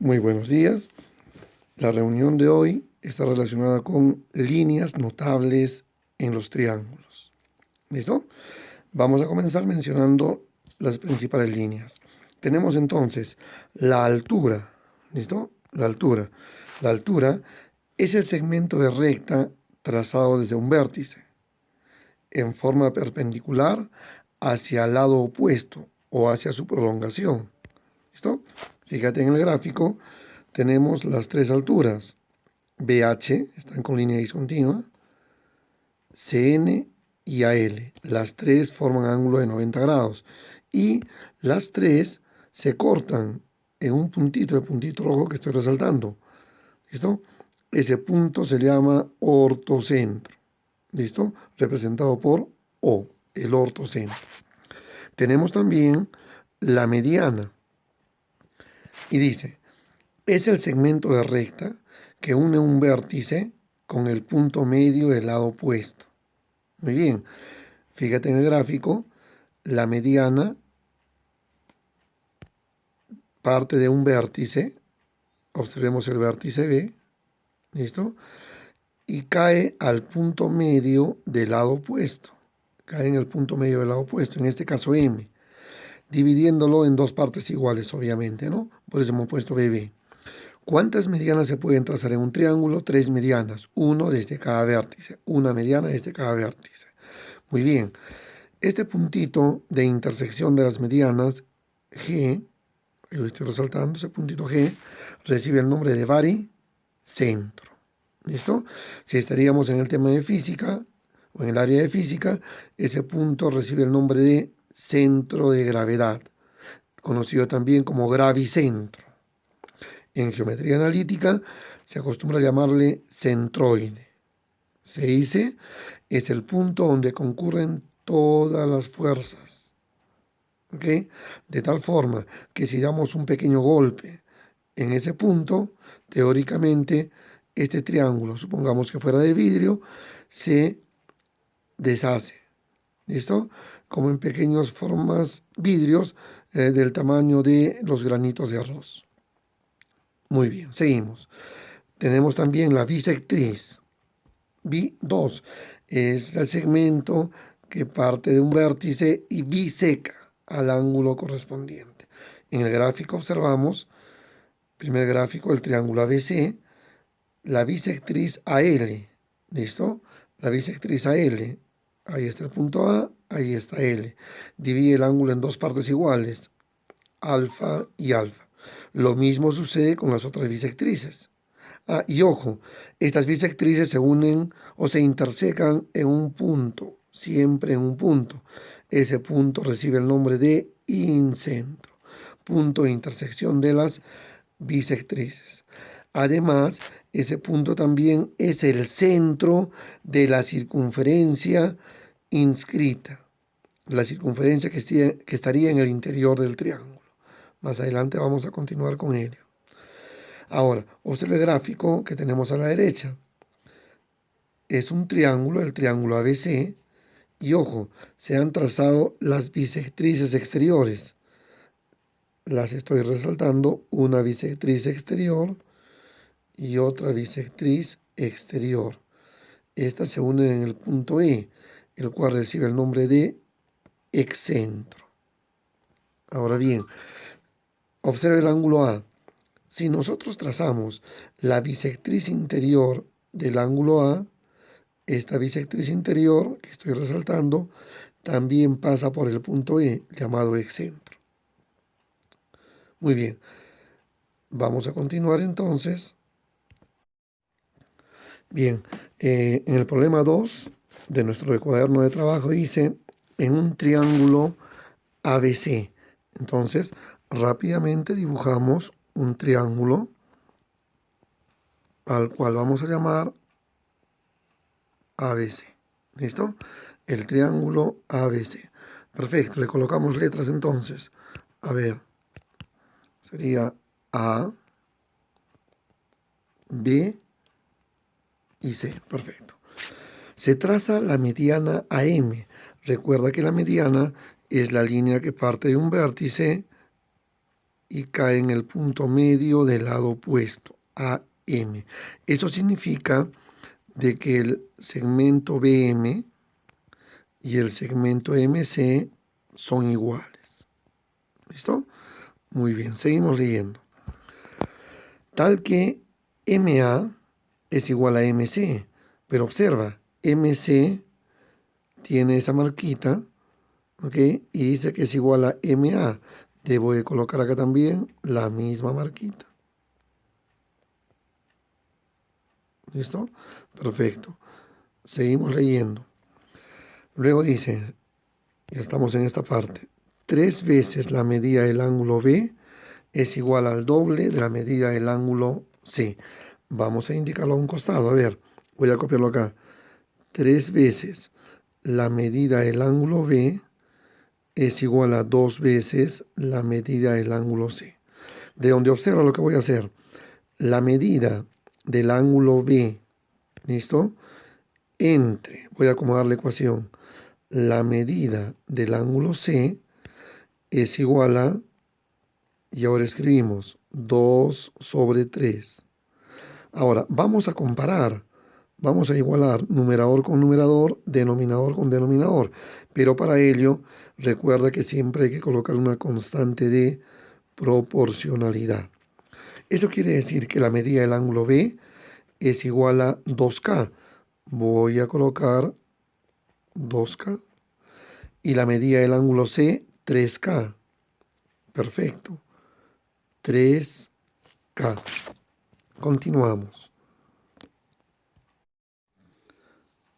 Muy buenos días. La reunión de hoy está relacionada con líneas notables en los triángulos. ¿Listo? Vamos a comenzar mencionando las principales líneas. Tenemos entonces la altura. ¿Listo? La altura. La altura es el segmento de recta trazado desde un vértice en forma perpendicular hacia el lado opuesto o hacia su prolongación. ¿Listo? Fíjate en el gráfico, tenemos las tres alturas. BH, están con línea discontinua, CN y AL. Las tres forman ángulo de 90 grados. Y las tres se cortan en un puntito, el puntito rojo que estoy resaltando. ¿Listo? Ese punto se llama ortocentro. ¿Listo? Representado por O, el ortocentro. Tenemos también la mediana. Y dice, es el segmento de recta que une un vértice con el punto medio del lado opuesto. Muy bien, fíjate en el gráfico, la mediana parte de un vértice, observemos el vértice B, ¿listo? Y cae al punto medio del lado opuesto, cae en el punto medio del lado opuesto, en este caso M, dividiéndolo en dos partes iguales, obviamente, ¿no? Por eso hemos puesto BB. ¿Cuántas medianas se pueden trazar en un triángulo? 3 medianas, uno desde cada vértice, una mediana desde cada vértice. Muy bien, este puntito de intersección de las medianas, G, lo estoy resaltando, ese puntito G, recibe el nombre de baricentro. ¿Listo? Si estaríamos en el tema de física, o en el área de física, ese punto recibe el nombre de centro de gravedad, conocido también como gravicentro. En geometría analítica se acostumbra a llamarle centroide. Se dice, es el punto donde concurren todas las fuerzas. ¿Ok? De tal forma que si damos un pequeño golpe en ese punto, teóricamente este triángulo, supongamos que fuera de vidrio, se deshace. ¿Listo? Como en pequeñas formas vidrios del tamaño de los granitos de arroz. Muy bien, seguimos. Tenemos también la bisectriz. B2 es el segmento que parte de un vértice y biseca al ángulo correspondiente. En el gráfico observamos, primer gráfico, el triángulo ABC, la bisectriz AL. ¿Listo? La bisectriz AL. Ahí está el punto A, ahí está L. Divide el ángulo en dos partes iguales, alfa y alfa. Lo mismo sucede con las otras bisectrices. Ah, y ojo, estas bisectrices se unen o se intersecan en un punto, siempre en un punto. Ese punto recibe el nombre de incentro, punto de intersección de las bisectrices. Además, ese punto también es el centro de la circunferencia inscrita, la circunferencia que estaría en el interior del triángulo. Más adelante vamos a continuar con ello. Ahora, observe el gráfico que tenemos a la derecha. Es un triángulo, el triángulo ABC, y ojo, se han trazado las bisectrices exteriores. Las estoy resaltando, una bisectriz exterior y otra bisectriz exterior. Estas se unen en el punto E, el cual recibe el nombre de excentro. Ahora bien, observe el ángulo A. Si nosotros trazamos la bisectriz interior del ángulo A, esta bisectriz interior que estoy resaltando también pasa por el punto E, llamado excentro. Muy bien, vamos a continuar entonces. Bien, en el problema 2 de nuestro cuaderno de trabajo dice, en un triángulo ABC. Entonces, rápidamente dibujamos un triángulo al cual vamos a llamar ABC. ¿Listo? El triángulo ABC. Perfecto, le colocamos letras entonces. A ver, sería A, B y C. Perfecto. Se traza la mediana AM. Recuerda que la mediana es la línea que parte de un vértice y cae en el punto medio del lado opuesto, AM. Eso significa de que el segmento BM y el segmento MC son iguales. ¿Listo? Muy bien, seguimos leyendo. Tal que MA es igual a MC, pero observa, MC tiene esa marquita, ¿ok? Y dice que es igual a MA. Debo de colocar acá también la misma marquita. ¿Listo? Perfecto. Seguimos leyendo. Luego dice, ya estamos en esta parte, 3 veces la medida del ángulo B es igual al doble de la medida del ángulo C. Vamos a indicarlo a un costado. A ver, voy a copiarlo acá. 3 veces la medida del ángulo B es igual a 2 veces la medida del ángulo C. De donde observa lo que voy a hacer. La medida del ángulo B, ¿listo? Voy a acomodar la ecuación. La medida del ángulo C es igual a, y ahora escribimos 2 sobre 3. Ahora, vamos a comparar, vamos a igualar numerador con numerador, denominador con denominador, pero para ello recuerda que siempre hay que colocar una constante de proporcionalidad. Eso quiere decir que la medida del ángulo B es igual a 2K. Voy a colocar 2K. Y la medida del ángulo C, 3K. Perfecto. 3K. Continuamos.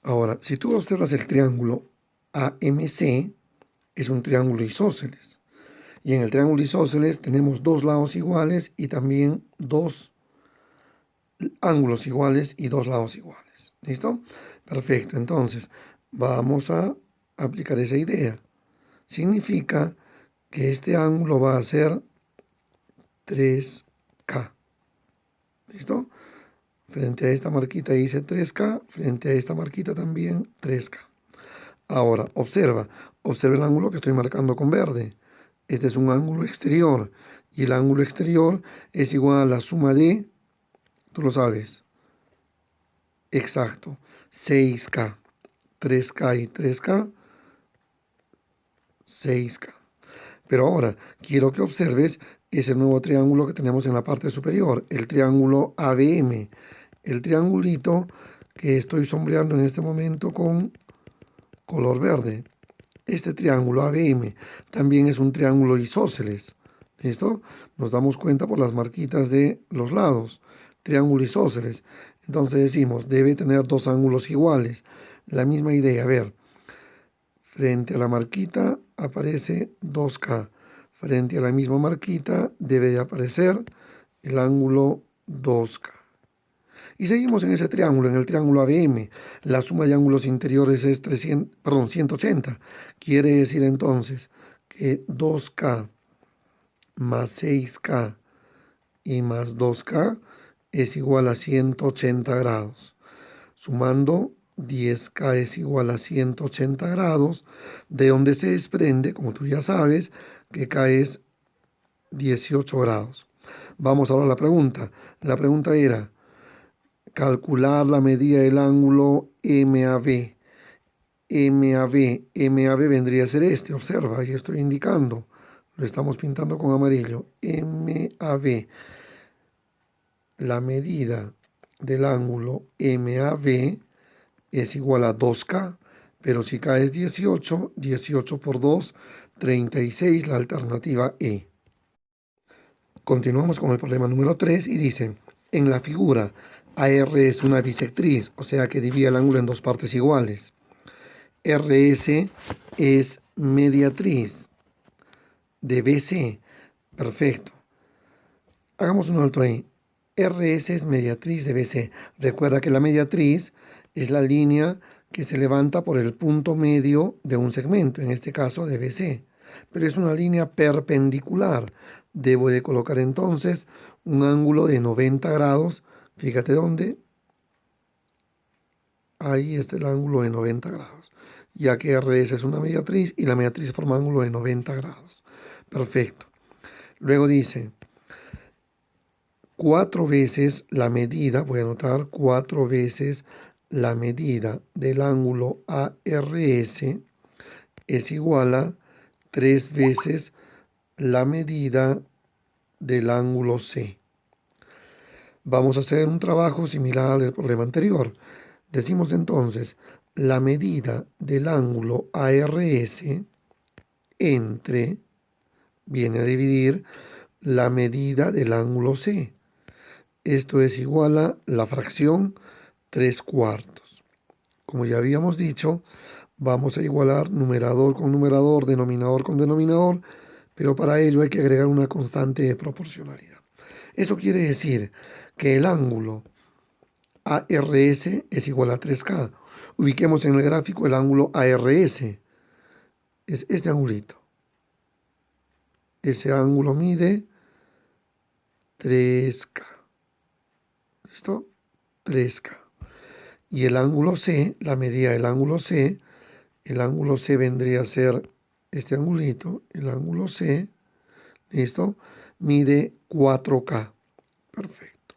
Ahora, si tú observas el triángulo AMC, es un triángulo isósceles. Y en el triángulo isósceles tenemos 2 lados iguales y también 2 ángulos iguales y 2 lados iguales. ¿Listo? Perfecto. Entonces, vamos a aplicar esa idea. Significa que este ángulo va a ser 3K. ¿Listo? Frente a esta marquita dice 3K, frente a esta marquita también 3K. Ahora, observa el ángulo que estoy marcando con verde. Este es un ángulo exterior y el ángulo exterior es igual a la suma de, tú lo sabes, exacto, 6K. 3K y 3K, 6K. Pero ahora quiero que observes ese nuevo triángulo que tenemos en la parte superior, el triángulo ABM, el triangulito que estoy sombreando en este momento con color verde. Este triángulo ABM también es un triángulo isósceles. ¿Listo? Nos damos cuenta por las marquitas de los lados. Triángulo isósceles. Entonces decimos, debe tener 2 ángulos iguales. La misma idea, a ver. Frente a la marquita aparece 2K. Frente a la misma marquita debe de aparecer el ángulo 2K. Y seguimos en ese triángulo, en el triángulo ABM. La suma de ángulos interiores es 180. Quiere decir entonces que 2K más 6K y más 2K es igual a 180 grados. Sumando, 10K es igual a 180 grados, de donde se desprende, como tú ya sabes, que K es 18 grados. Vamos ahora a la pregunta. La pregunta era calcular la medida del ángulo MAB. MAB vendría a ser este, observa, ahí estoy indicando, lo estamos pintando con amarillo. MAB, la medida del ángulo MAB es igual a 2K, pero si K es 18, 18 por 2, 36, la alternativa E. Continuamos con el problema número 3 y dice, en la figura AR es una bisectriz, o sea que divide el ángulo en 2 partes iguales. RS es mediatriz de BC. Perfecto. Hagamos un alto ahí. RS es mediatriz de BC. Recuerda que la mediatriz es la línea que se levanta por el punto medio de un segmento, en este caso de BC. Pero es una línea perpendicular. Debo de colocar entonces un ángulo de 90 grados. Fíjate dónde. Ahí está el ángulo de 90 grados. Ya que RS es una mediatriz y la mediatriz forma ángulo de 90 grados. Perfecto. Luego dice 4 veces la medida, voy a anotar 4 veces la medida del ángulo ARS es igual a 3 veces la medida del ángulo C. Vamos a hacer un trabajo similar al del problema anterior. Decimos entonces la medida del ángulo ARS entre, viene a dividir la medida del ángulo C. Esto es igual a la fracción 3/4. Como ya habíamos dicho, vamos a igualar numerador con numerador, denominador con denominador, pero para ello hay que agregar una constante de proporcionalidad. Eso quiere decir que el ángulo ARS es igual a 3K. Ubiquemos en el gráfico el ángulo ARS. Es este angulito. Ese ángulo mide 3K. ¿Listo? 3K. Y el ángulo C, la medida del ángulo C, el ángulo C vendría a ser este angulito, el ángulo C, ¿listo? Mide 4K. Perfecto.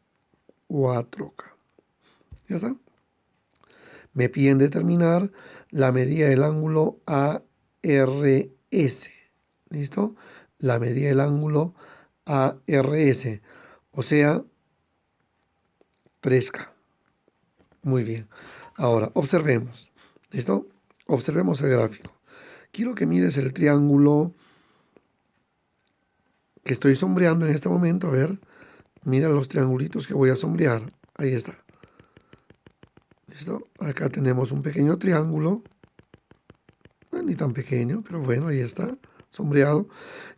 4K. ¿Ya está? Me piden determinar la medida del ángulo ARS. ¿Listo? La medida del ángulo ARS. O sea, 3K. Muy bien. Ahora, observemos. ¿Listo? Observemos el gráfico. Quiero que mires el triángulo que estoy sombreando en este momento. A ver, mira los triangulitos que voy a sombrear. Ahí está. ¿Listo? Acá tenemos un pequeño triángulo. Ni tan pequeño, pero bueno, ahí está, sombreado.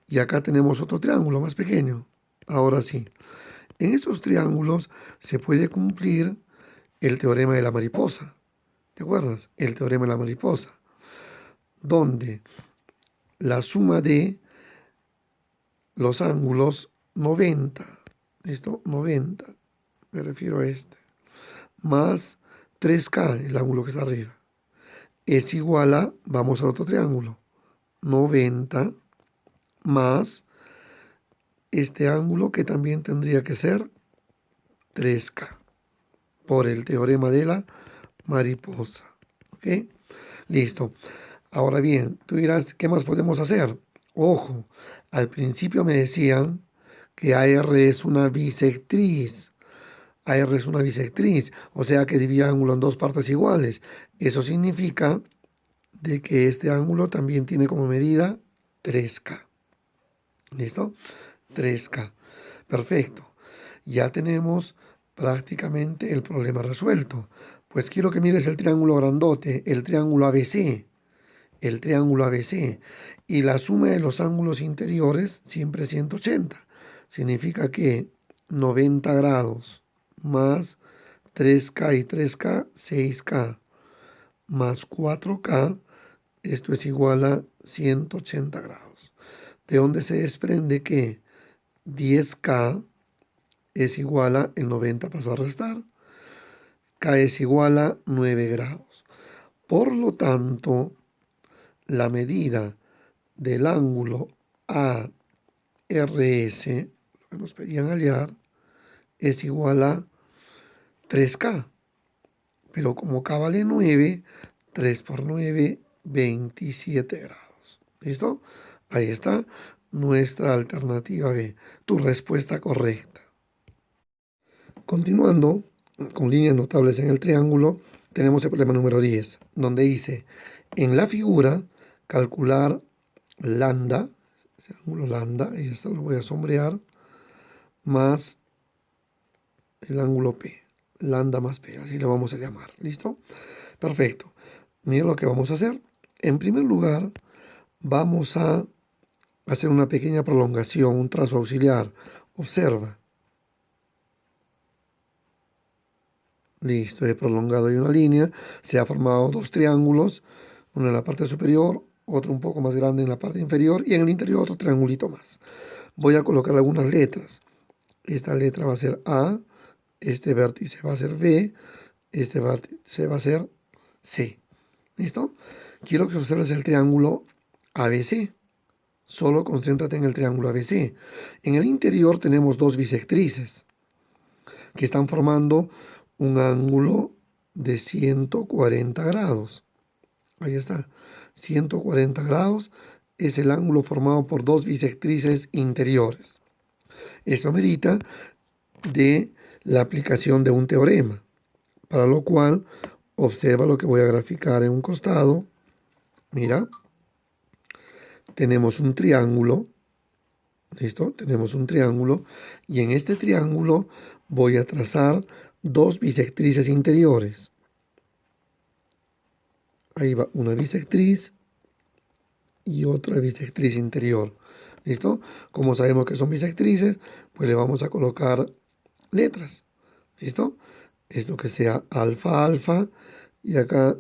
Y acá tenemos otro triángulo más pequeño. Ahora sí. En esos triángulos se puede cumplir el teorema de la mariposa. ¿Te acuerdas? El teorema de la mariposa. Donde la suma de los ángulos 90, ¿listo? 90, me refiero a este, más 3K, el ángulo que está arriba, es igual a, vamos al otro triángulo, 90 más este ángulo que también tendría que ser 3K, por el teorema de la mariposa. ¿Ok? Listo. Ahora bien, tú dirás, ¿qué más podemos hacer? Ojo, al principio me decían que AR es una bisectriz. AR es una bisectriz, o sea que divide ángulo en dos partes iguales. Eso significa de que este ángulo también tiene como medida 3K. ¿Listo? 3K. Perfecto. Ya tenemos prácticamente el problema resuelto. Pues quiero que mires el triángulo grandote, el triángulo ABC. El triángulo ABC. Y la suma de los ángulos interiores siempre es 180. Significa que 90 grados más 3K y 3K, 6K, más 4K, esto es igual a 180 grados. De donde se desprende que 10K es igual a, el 90 pasó a restar, K es igual a 9 grados. Por lo tanto, la medida del ángulo ARS, que nos pedían hallar, es igual a 3K. Pero como K vale 9, 3 por 9, 27 grados. ¿Listo? Ahí está nuestra alternativa B, tu respuesta correcta. Continuando con líneas notables en el triángulo, tenemos el problema número 10, donde dice, en la figura, calcular lambda, ese ángulo lambda, y esto lo voy a sombrear, más el ángulo P, lambda más P, así le vamos a llamar, ¿listo? Perfecto. Miren lo que vamos a hacer. En primer lugar, vamos a hacer una pequeña prolongación, un trazo auxiliar. Observa. Listo, he prolongado ahí una línea. Se ha formado dos triángulos, uno en la parte superior, otro un poco más grande en la parte inferior y en el interior otro triangulito más. Voy a colocar algunas letras. Esta letra va a ser A, este vértice va a ser B, este vértice va a ser C. ¿Listo? Quiero que observes el triángulo ABC. Solo concéntrate en el triángulo ABC. En el interior tenemos dos bisectrices que están formando un ángulo de 140 grados. Ahí está. 140 grados es el ángulo formado por dos bisectrices interiores. Esto amerita de la aplicación de un teorema, para lo cual observa lo que voy a graficar en un costado. Mira, tenemos un triángulo, ¿listo? Tenemos un triángulo y en este triángulo voy a trazar dos bisectrices interiores. Ahí va una bisectriz y otra bisectriz interior. ¿Listo? Como sabemos que son bisectrices, pues le vamos a colocar letras. ¿Listo? Esto que sea alfa, alfa y acá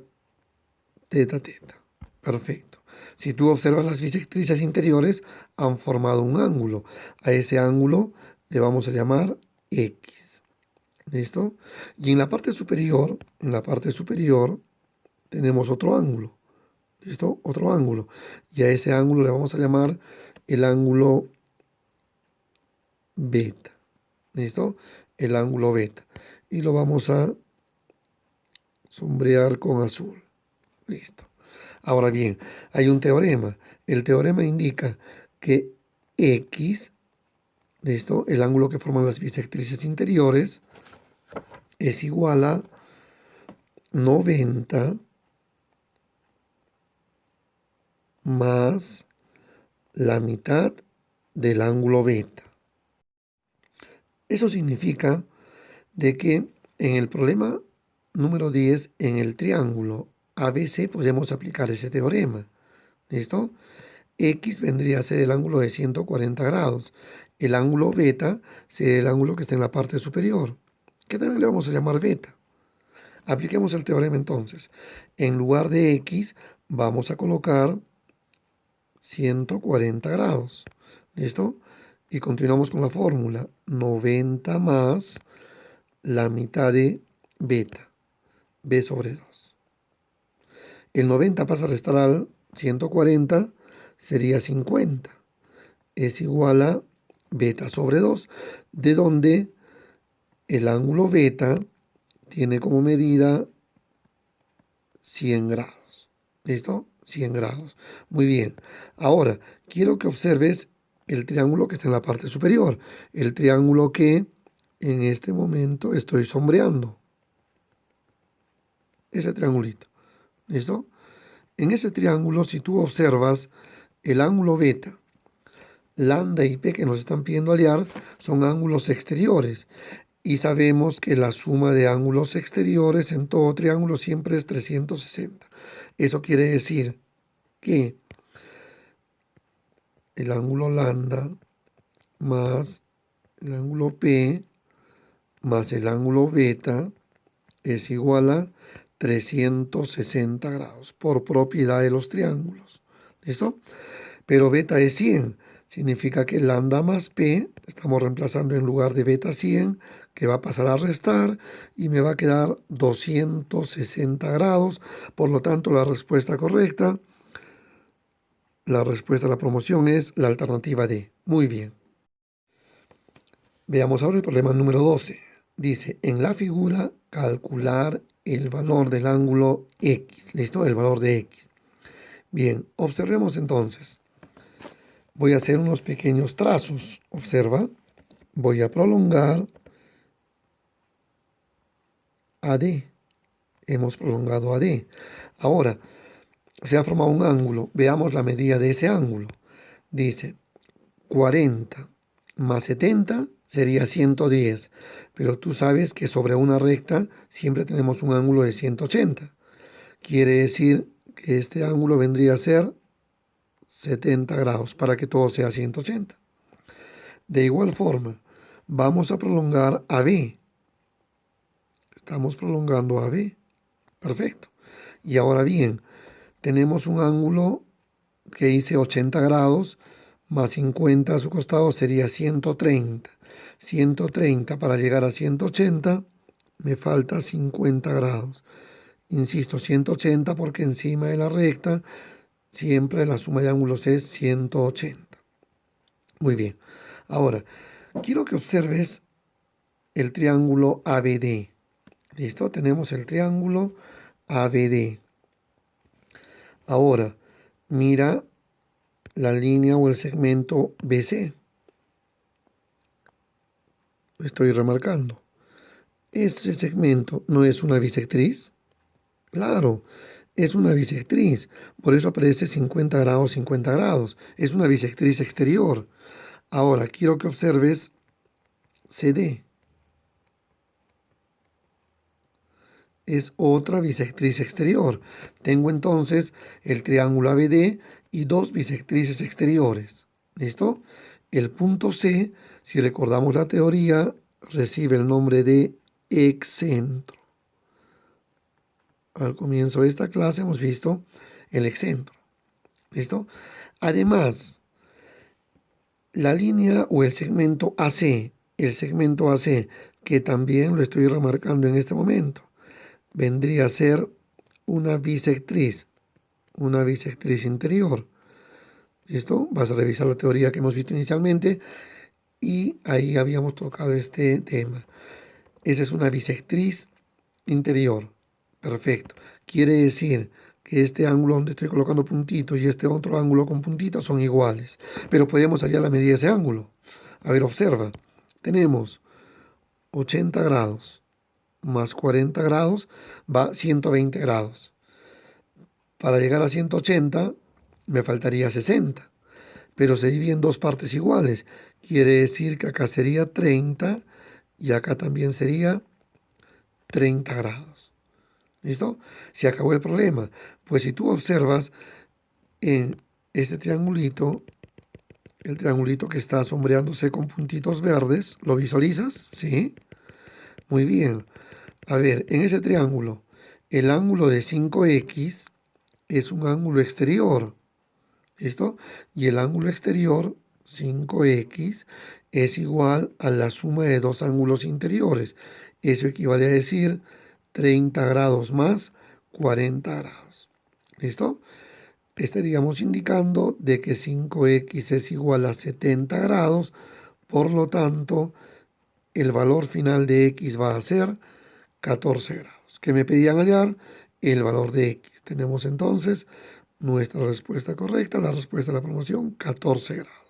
teta, teta. Perfecto. Si tú observas las bisectrices interiores, han formado un ángulo. A ese ángulo le vamos a llamar X. ¿Listo? Y en la parte superior, tenemos otro ángulo. ¿Listo? Otro ángulo. Y a ese ángulo le vamos a llamar el ángulo beta. ¿Listo? El ángulo beta. Y lo vamos a sombrear con azul. Listo. Ahora bien, hay un teorema. El teorema indica que X, ¿listo? El ángulo que forman las bisectrices interiores es igual a 90 más la mitad del ángulo beta. Eso significa de que en el problema número 10, en el triángulo ABC, podemos aplicar ese teorema. ¿Listo? X vendría a ser el ángulo de 140 grados. El ángulo beta sería el ángulo que está en la parte superior, que también le vamos a llamar beta. Apliquemos el teorema entonces. En lugar de X, vamos a colocar 140 grados. ¿Listo? Y continuamos con la fórmula. 90 más la mitad de beta. B sobre 2. El 90 pasa a restar al 140, sería 50. Es igual a beta sobre 2, de donde el ángulo beta tiene como medida 100 grados. ¿Listo? 100 grados. Muy bien. Ahora, quiero que observes el triángulo que está en la parte superior. El triángulo que en este momento estoy sombreando. Ese triangulito. ¿Listo? En ese triángulo, si tú observas el ángulo beta, lambda y p que nos están pidiendo hallar, son ángulos exteriores. Y sabemos que la suma de ángulos exteriores en todo triángulo siempre es 360. Eso quiere decir que el ángulo lambda más el ángulo P más el ángulo beta es igual a 360 grados por propiedad de los triángulos. ¿Listo? Pero beta es 100. Significa que lambda más P, estamos reemplazando en lugar de beta 100, que va a pasar a restar y me va a quedar 260 grados. Por lo tanto, la respuesta correcta, la respuesta a la promoción es la alternativa D. Muy bien. Veamos ahora el problema número 12. Dice, en la figura, calcular el valor del ángulo X. ¿Listo? El valor de X. Bien, observemos entonces. Voy a hacer unos pequeños trazos. Observa. Voy a prolongar AD. Hemos prolongado AD. Ahora, se ha formado un ángulo. Veamos la medida de ese ángulo. Dice 40 más 70 sería 110. Pero tú sabes que sobre una recta siempre tenemos un ángulo de 180. Quiere decir que este ángulo vendría a ser 70 grados para que todo sea 180. De igual forma, vamos a prolongar AB. Estamos prolongando AB. Perfecto. Y ahora bien, tenemos un ángulo que dice 80 grados más 50 a su costado sería 130. 130 para llegar a 180 me falta 50 grados. Insisto, 180 porque encima de la recta Siempre la suma de ángulos es 180. Muy bien. Ahora, quiero que observes el triángulo ABD. ¿Listo? Tenemos el triángulo ABD. Ahora, mira la línea o el segmento BC. Estoy remarcando. ¿Ese segmento no es una bisectriz? Claro, es una bisectriz. Por eso aparece 50 grados, 50 grados. Es una bisectriz exterior. Ahora, quiero que observes CD. Es otra bisectriz exterior. Tengo entonces el triángulo ABD y dos bisectrices exteriores. ¿Listo? El punto C, si recordamos la teoría, recibe el nombre de excentro. Al comienzo de esta clase hemos visto el excentro. ¿Listo? Además, la línea o el segmento AC, que también lo estoy remarcando en este momento, vendría a ser una bisectriz interior. ¿Listo? Vas a revisar la teoría que hemos visto inicialmente y ahí habíamos tocado este tema. Esa es una bisectriz interior. Perfecto. Quiere decir que este ángulo donde estoy colocando puntitos y este otro ángulo con puntitos son iguales. Pero podemos hallar la medida de ese ángulo. A ver, observa. Tenemos 80 grados más 40 grados va 120 grados. Para llegar a 180 me faltaría 60, pero se divide en dos partes iguales. Quiere decir que acá sería 30 y acá también sería 30 grados. ¿Listo? Se acabó el problema. Pues si tú observas en este triangulito, el triangulito que está sombreándose con puntitos verdes, ¿lo visualizas? ¿Sí? Muy bien. A ver, en ese triángulo, el ángulo de 5x es un ángulo exterior. ¿Listo? Y el ángulo exterior, 5x, es igual a la suma de dos ángulos interiores. Eso equivale a decir 30 grados más 40 grados. ¿Listo? Estaríamos indicando de que 5x es igual a 70 grados. Por lo tanto, el valor final de x va a ser 14 grados. ¿Qué me pedían hallar? El valor de x. Tenemos entonces nuestra respuesta correcta, la respuesta de la promoción, 14 grados.